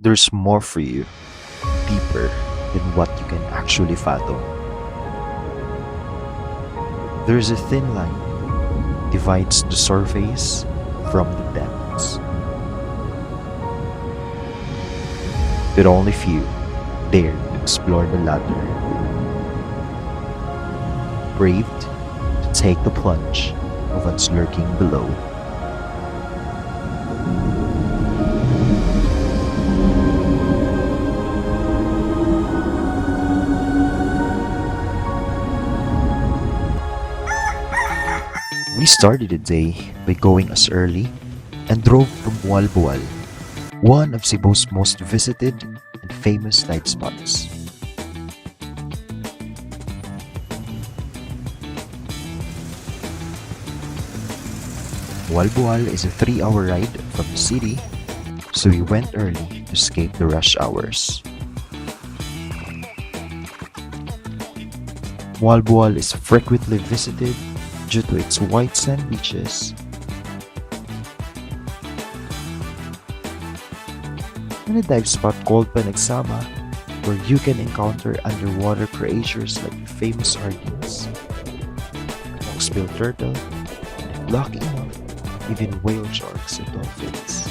There's more for you, deeper than what you can actually fathom. There's a thin line divides the surface from the depths. But only few dare to explore the latter, braved to take the plunge of what's lurking below. We started the day by going as early and drove from Moalboal, one of Cebu's most visited and famous dive spots. Moalboal is a 3-hour ride from the city, so we went early to escape the rush hours. Moalboal is frequently visited due to its white sand beaches and a dive spot called Panagsama, where you can encounter underwater creatures like the famous sardines, hawksbill turtle, and if lucky enough, even whale sharks and dolphins.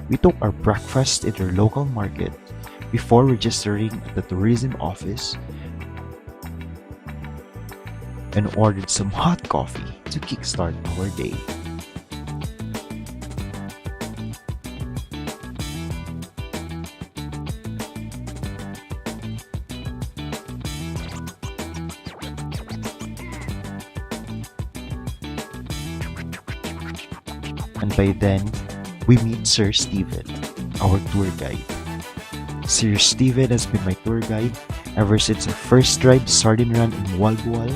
We took our breakfast in their local market before registering at the tourism office and ordered some hot coffee to kickstart our day. And by then, we meet Sir Steven, our tour guide. Sir Steven has been my tour guide ever since I first tried the sardine run in Moalboal.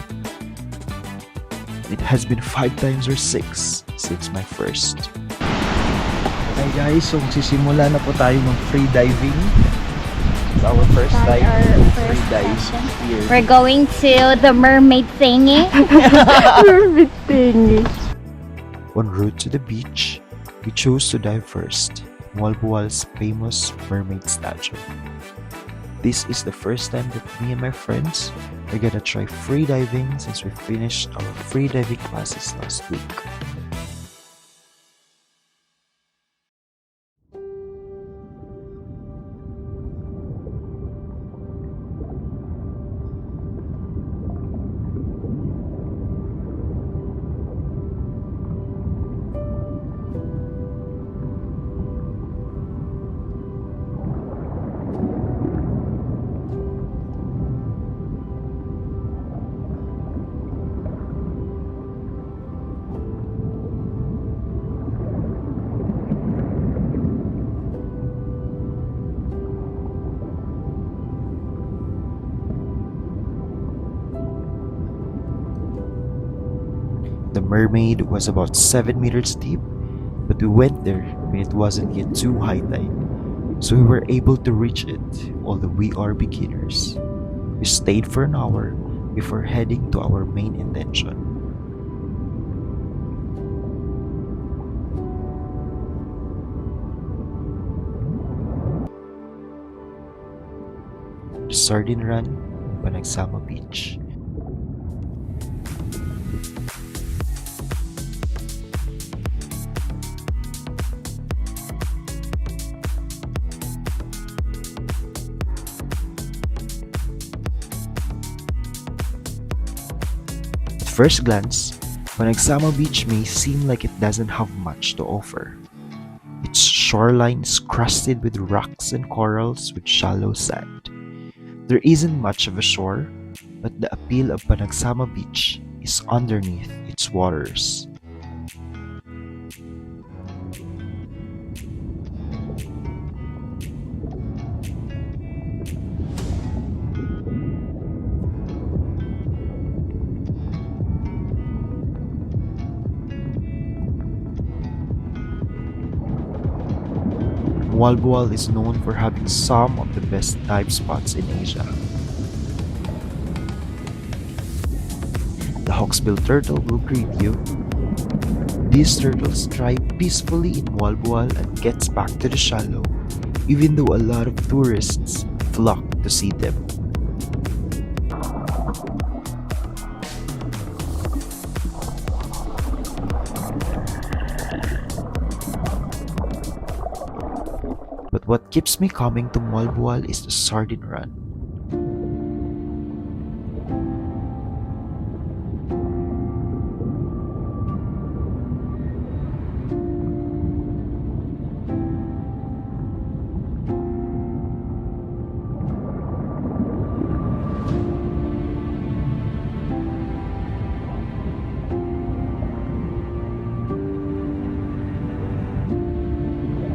It has been 5 times or 6 since my first. Hi guys, so magsisimula na po tayo ng free diving. It's our first Start time our to first free dive session. here. We're going to the mermaid thingy. Mermaid thingy. En route to the beach, we chose to dive first, Moalboal's famous mermaid statue. This is the first time that me and my friends are gonna try free diving since we finished our free diving classes last week. The mermaid was about 7 meters deep, but we went there when it wasn't yet too high tide, so we were able to reach it, although we are beginners. We stayed for an hour before heading to our main intention. The Sardine Run, Panagsama Beach. At first glance, Panagsama Beach may seem like it doesn't have much to offer. Its shoreline is crusted with rocks and corals with shallow sand. There isn't much of a shore, but the appeal of Panagsama Beach is underneath its waters. Moalboal is known for having some of the best dive spots in Asia. hawksbill turtle will greet you. These turtles thrive peacefully in Moalboal and gets back to the shallow, even though a lot of tourists flock to see them. But what keeps me coming to Moalboal is the Sardine Run.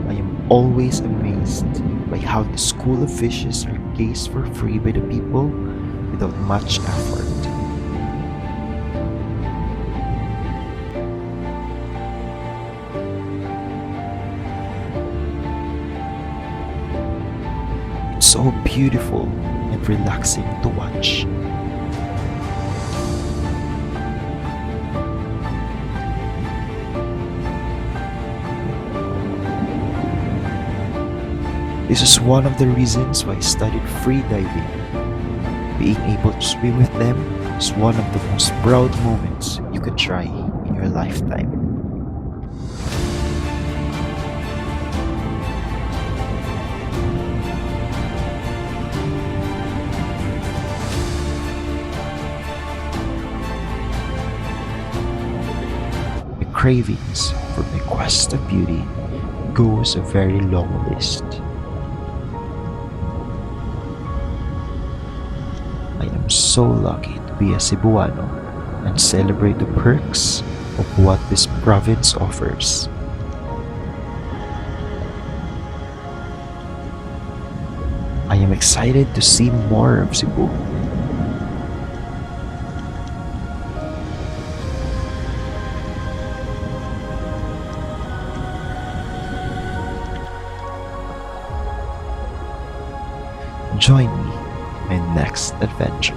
I am always amazed by how the school of fishes are gazed for free by the people without much effort. It's so beautiful and relaxing to watch. This is one of the reasons why I studied free diving. Being able to swim with them is one of the most proud moments you could try in your lifetime. My cravings for my quest of beauty goes a very long list. I am so lucky to be a Cebuano and celebrate the perks of what this province offers. I am excited to see more of Cebu. Join me in my next adventure.